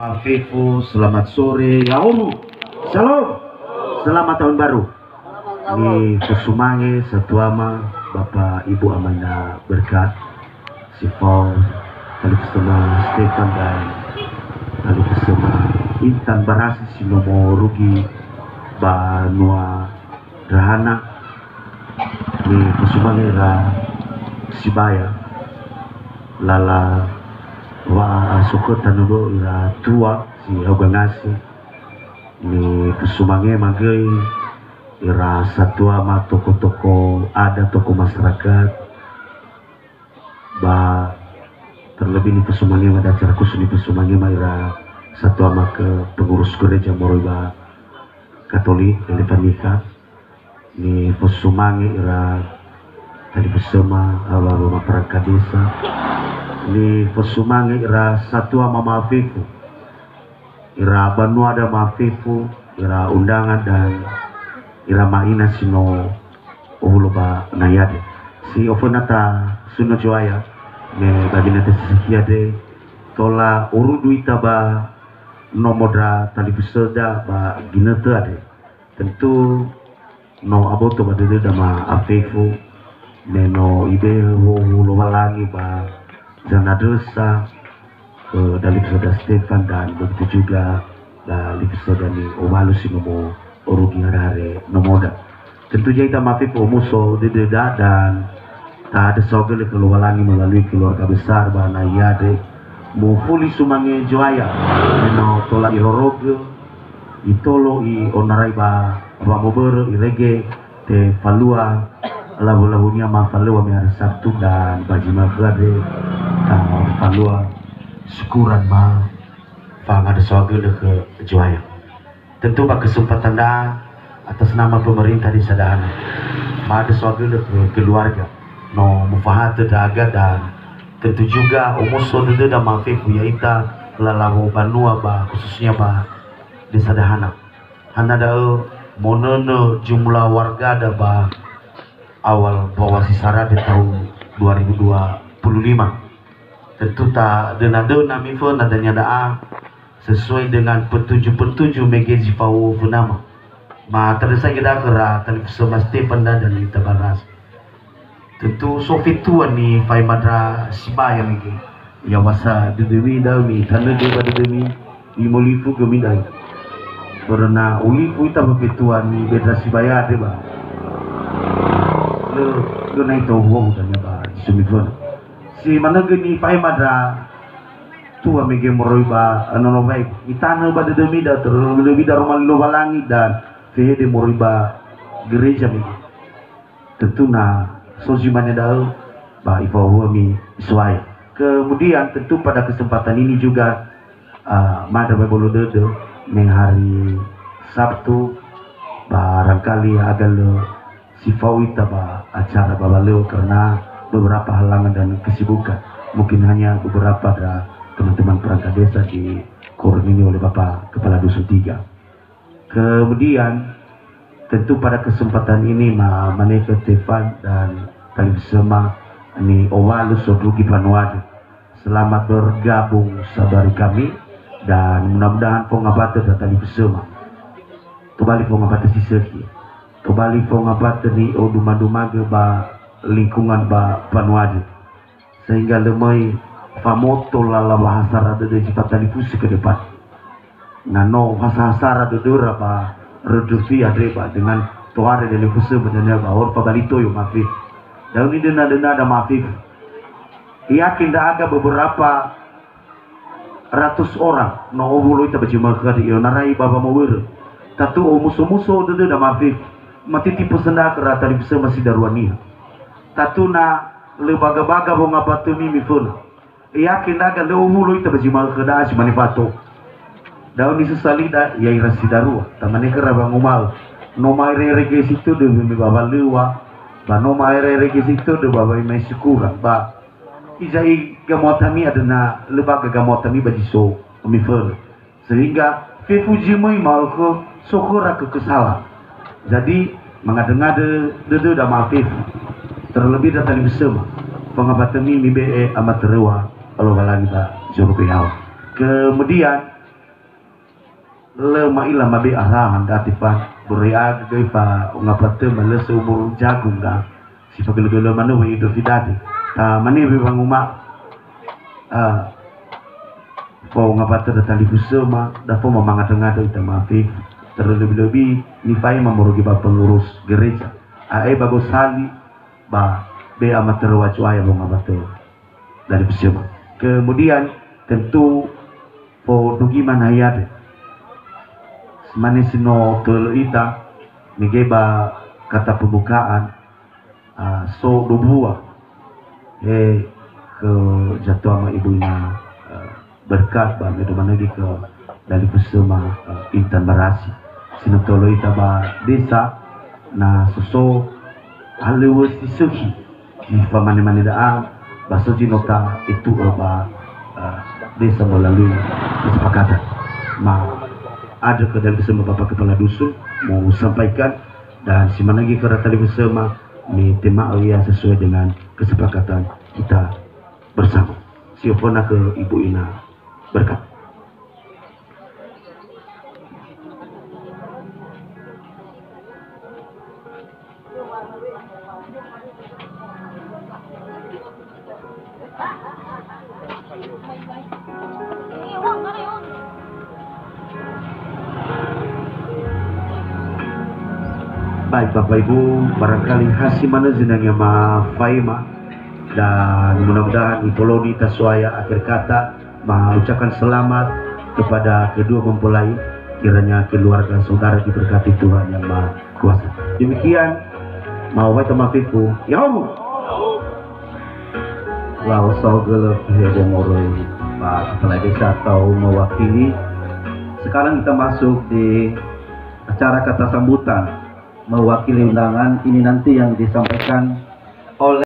Afifu, selamat sore, Yaulu, Shalom, selamat tahun baru. Ini Kusumange, Satuama, Bapak Ibu Amanda Berkat, Sifau, Tali Kesema Stefan dan Tali Kesema Intan Barasi Sinomo Rugi, Banua Rahana, ini Kusumange Ra Sibaya, Lala wa suku tanubo ira tua si ogangasi ni Kusumange magai ira satua ma toko-toko ada toko masyarakat ba terlebih ni Kusumange ada acara khusus ni Kusumange ma ira satua ma ke pengurus gereja Moroiba Katolik Elevanika ni Kusumange ira tadi bersama bapak perangkat desa ni Kusumange ira satua mama Afifu ira banua ada Mafifu ira undangan dan ira maina sino uhuloba nayade si ofonata suno joaya me babinata sikiade tola urudu itaba nomodra tali beserda ba ginete ade tentu no aboto badede dama Afifu neno ibe uhuloba lagi ba Jana dosa dari saudara Stefan dan begitu juga dari saudara ni Owalu Sinomo Orugi Harare Nomoda. Tentu kita maafin pemuso deda dan tak ada sogel kelualangi melalui keluarga besar bana yade mufuli Sumange Joaya no tola ihoroge itolo i onarai ba mober irege te falua labu-labunya ma falua mi hari Sabtu dan bajima gade falua syukuran ma fang ada soal ke Joaya. Tentu pak kesempatan dah atas nama pemerintah di Sadahana ma ada soal ke keluarga no mufahat daga dan tentu juga umuso dede dan mafiku yaita lalamu banua ba khususnya ba di Sadahana hana da monono jumlah warga ada ba awal bawah sisara di tahun 2025 tentu tak dena mifon adanya doa sesuai dengan petunjuk megezi pau funama ma terasa kita kera tali sama Stefan dan kita baras tentu sofituan ni fai madra sibaya mege ya wasa dedemi dami tanah dewa dedemi imolifu gemidai karena ulifu ita befituan ni bedra sibaya de ba le nai to wong dan ba sumifon si mana geni pai madra tua mege Moroiba anono baik itana ba dedemi da terlebih da rumah lo balangi dan fede Moroiba gereja mege tentu na sosimannya dah ba ifahu mi suai kemudian tentu pada kesempatan ini juga mada bolo dede meng hari Sabtu barangkali agak lo sifawita ba acara babaleo karena beberapa halangan dan kesibukan mungkin hanya beberapa dari teman-teman perangkat desa di koordinir oleh Bapak Kepala Dusun 3. Kemudian tentu pada kesempatan ini Maneka Stefan dan Tali Sema ini Owalu Sodugi Panuadu selamat bergabung sabari kami dan mudah-mudahan pengabata dan Tali Sema kembali pengabata siseki kembali pengabata ni oduma-duma ba lingkungan ba Panuadu sehingga lemai famoto lala bahasa rada de cipta difusi ke depan nano bahasa rada dura ba reduksi adreba dengan toare de difusi benarnya ba or pabalito yo mafi dan ini dena ada mafi yakin dah ada beberapa ratus orang no obulo ita bajima kadi yo narai baba mawir tatu o muso-muso de da mafi mati tipu senda kerata difusi masih darwania tatuna le baga-baga bo ngapatu mi mifun yakin daga le umulo ita bajima kada si manifato daun ni sesali da yai rasidaru tamane kera bang umal no maire rege situ de mi baba lewa ba no maire rege situ de baba mai syukura ba izai gamotami adana le baga gamotami bajiso mifun sehingga fefuji mai mal ko sokora ke kesala jadi mengada-ngada de da maafif terlebih datang bersama pengabatami mibe amat terewa kalau balang kita juru pihau kemudian le maila mabe arahan dati pa buriag gay pa ngapate male seumur jagung da si pagelo manu we do fidade ta mani be banguma po ngapate da tali busema da po mamanga-ngada ita maafif terlebih-lebih ni fai memurugi ba pengurus gereja bagus sali ba be amater wacuaya lo ngapate dari busema. Kemudian tentu po dugi manayade manisino telo ita nigeba kata pembukaan so dubua ke jatuh sama ibunya berkat ba medo managi ke dari kusuma Intan Barasi sino tolo ita ba desa na suso halewo sisuki di pamane-mane daang baso jinota itu ba desa melalui kesepakatan ada ke dalam bersama Bapak Kepala Dusun mau sampaikan dan si managi ke tadi bersama ni tema yang sesuai dengan kesepakatan kita bersama. Siopona ke Ibu Ina berkat. Baik Bapak Ibu, barangkali hasil mana zinangnya ma Faima dan mudah-mudahan Ipoloni Taswaya akhir kata mengucapkan selamat kepada kedua mempelai, kiranya keluarga saudara diberkati Tuhan yang Maha Kuasa. Demikian mau baca mafiku ya om lalu sogel ya moroi Pak Kepala Desa atau mewakili. Sekarang kita masuk di acara kata sambutan mewakili undangan. Ini nanti yang disampaikan